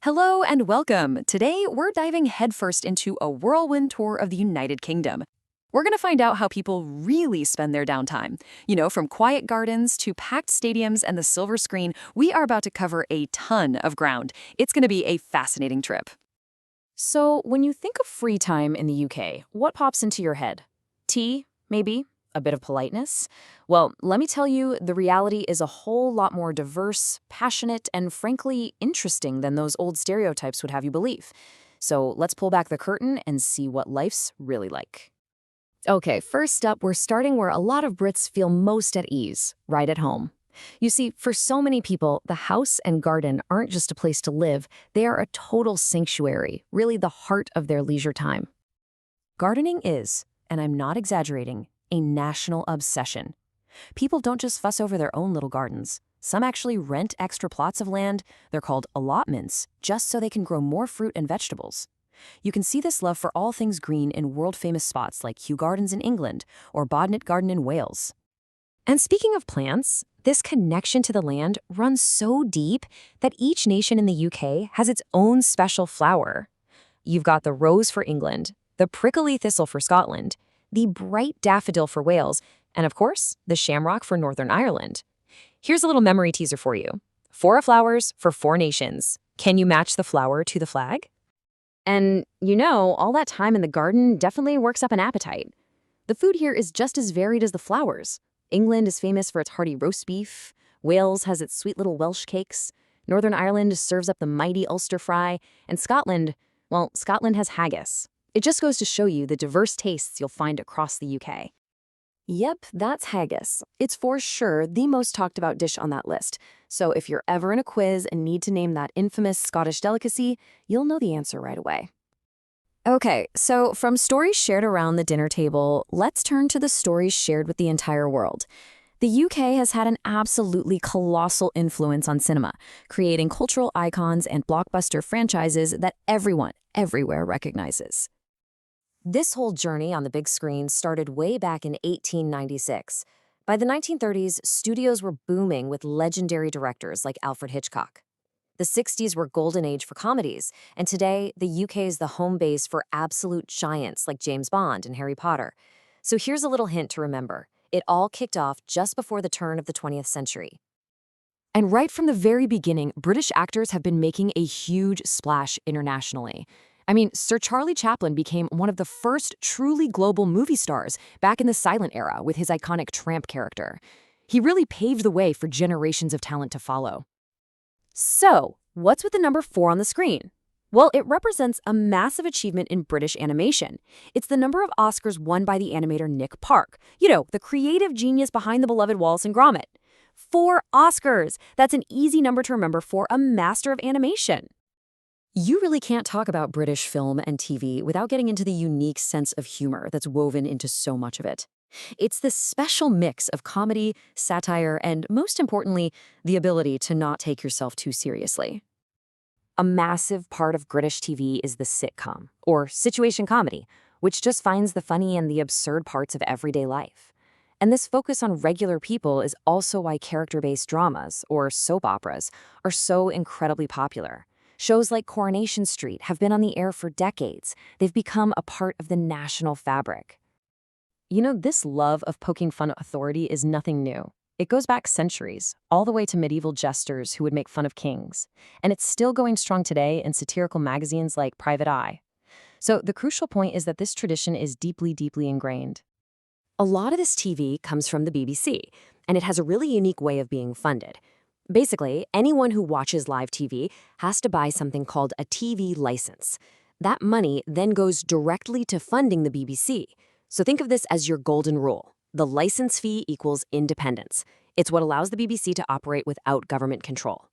Hello and welcome. Today, we're diving headfirst into a whirlwind tour of the United Kingdom. We're going to find out how people really spend their downtime. From quiet gardens to packed stadiums and the silver screen, we are about to cover a ton of ground. It's going to be a fascinating trip. So, when you think of free time in the UK, what pops into your head? Tea, maybe? A bit of politeness? Well, let me tell you, the reality is a whole lot more diverse, passionate, and frankly interesting than those old stereotypes would have you believe. So, let's pull back the curtain and see what life's really like. Okay, first up, we're starting where a lot of Brits feel most at ease, right at home. You see, for so many people, the house and garden aren't just a place to live, they are a total sanctuary, really the heart of their leisure time. Gardening is, and I'm not exaggerating, a national obsession. People don't just fuss over their own little gardens. Some actually rent extra plots of land, they're called allotments, just so they can grow more fruit and vegetables. You can see this love for all things green in world-famous spots like Kew Gardens in England or Bodnett Garden in Wales. And speaking of plants, this connection to the land runs so deep that each nation in the UK has its own special flower. You've got the rose for England, the prickly thistle for Scotland, the bright daffodil for Wales, and of course, the shamrock for Northern Ireland. Here's a little memory teaser for you. 4 flowers for 4 nations. Can you match the flower to the flag? And all that time in the garden definitely works up an appetite. The food here is just as varied as the flowers. England is famous for its hearty roast beef. Wales has its sweet little Welsh cakes. Northern Ireland serves up the mighty Ulster fry. And Scotland has haggis. It just goes to show you the diverse tastes you'll find across the UK. Yep, that's haggis. It's for sure the most talked about dish on that list. So if you're ever in a quiz and need to name that infamous Scottish delicacy, you'll know the answer right away. Okay, so from stories shared around the dinner table, let's turn to the stories shared with the entire world. The UK has had an absolutely colossal influence on cinema, creating cultural icons and blockbuster franchises that everyone, everywhere recognizes. This whole journey on the big screen started way back in 1896. By the 1930s, studios were booming with legendary directors like Alfred Hitchcock. The 60s were golden age for comedies, and today, the UK is the home base for absolute giants like James Bond and Harry Potter. So here's a little hint to remember. It all kicked off just before the turn of the 20th century. And right from the very beginning, British actors have been making a huge splash internationally. Sir Charlie Chaplin became one of the first truly global movie stars back in the silent era with his iconic tramp character. He really paved the way for generations of talent to follow. So, what's with the number 4 on the screen? Well, it represents a massive achievement in British animation. It's the number of Oscars won by the animator Nick Park. The creative genius behind the beloved Wallace and Gromit. 4 Oscars! That's an easy number to remember for a master of animation. You really can't talk about British film and TV without getting into the unique sense of humor that's woven into so much of it. It's this special mix of comedy, satire, and most importantly, the ability to not take yourself too seriously. A massive part of British TV is the sitcom, or situation comedy, which just finds the funny and the absurd parts of everyday life. And this focus on regular people is also why character-based dramas, or soap operas, are so incredibly popular. Shows like Coronation Street have been on the air for decades. They've become a part of the national fabric. This love of poking fun at authority is nothing new. It goes back centuries, all the way to medieval jesters who would make fun of kings. And it's still going strong today in satirical magazines like Private Eye. So the crucial point is that this tradition is deeply, deeply ingrained. A lot of this TV comes from the BBC, and it has a really unique way of being funded. Basically, anyone who watches live TV has to buy something called a TV license. That money then goes directly to funding the BBC. So think of this as your golden rule. The license fee equals independence. It's what allows the BBC to operate without government control.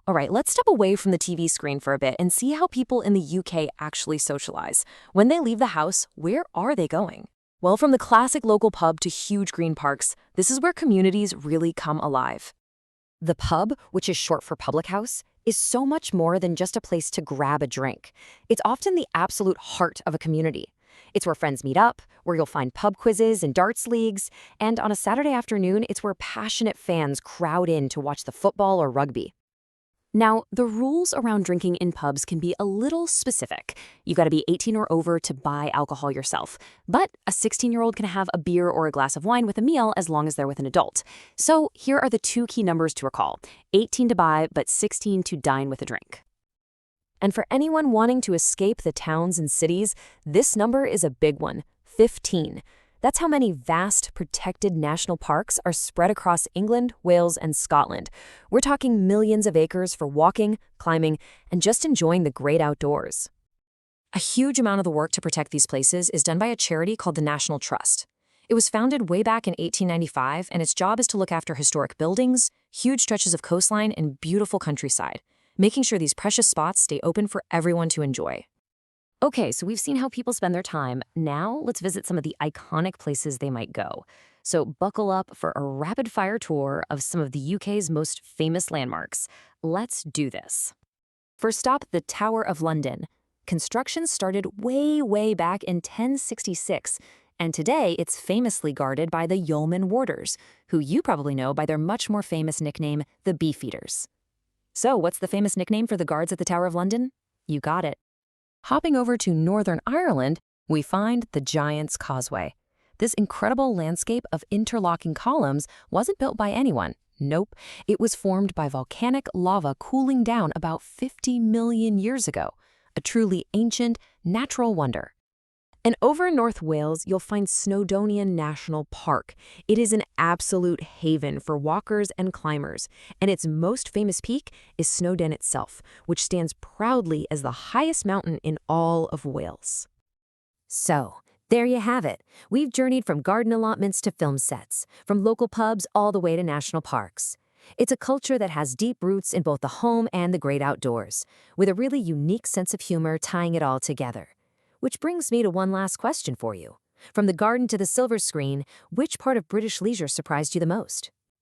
All right, let's step away from the TV screen for a bit and see how people in the UK actually socialize. When they leave the house, where are they going? Well, from the classic local pub to huge green parks, this is where communities really come alive. The pub, which is short for public house, is so much more than just a place to grab a drink. It's often the absolute heart of a community. It's where friends meet up, where you'll find pub quizzes and darts leagues, and on a Saturday afternoon, it's where passionate fans crowd in to watch the football or rugby. Now, the rules around drinking in pubs can be a little specific. You gotta be 18 or over to buy alcohol yourself. But a 16-year-old can have a beer or a glass of wine with a meal as long as they're with an adult. So here are the two key numbers to recall: 18 to buy, but 16 to dine with a drink. And for anyone wanting to escape the towns and cities, this number is a big one, 15. That's how many vast, protected national parks are spread across England, Wales, and Scotland. We're talking millions of acres for walking, climbing, and just enjoying the great outdoors. A huge amount of the work to protect these places is done by a charity called the National Trust. It was founded way back in 1895, and its job is to look after historic buildings, huge stretches of coastline, and beautiful countryside, making sure these precious spots stay open for everyone to enjoy. Okay, so we've seen how people spend their time. Now let's visit some of the iconic places they might go. So buckle up for a rapid-fire tour of some of the UK's most famous landmarks. Let's do this. First stop, the Tower of London. Construction started way back in 1066, and today it's famously guarded by the Yeoman Warders, who you probably know by their much more famous nickname, the Beefeaters. So what's the famous nickname for the guards at the Tower of London? You got it. Hopping over to Northern Ireland, we find the Giant's Causeway. This incredible landscape of interlocking columns wasn't built by anyone. Nope, it was formed by volcanic lava cooling down about 50 million years ago. A truly ancient, natural wonder. And over in North Wales, you'll find Snowdonia National Park. It is an absolute haven for walkers and climbers, and its most famous peak is Snowdon itself, which stands proudly as the highest mountain in all of Wales. So, there you have it. We've journeyed from garden allotments to film sets, from local pubs all the way to national parks. It's a culture that has deep roots in both the home and the great outdoors, with a really unique sense of humor tying it all together. Which brings me to one last question for you. From the garden to the silver screen, which part of British leisure surprised you the most?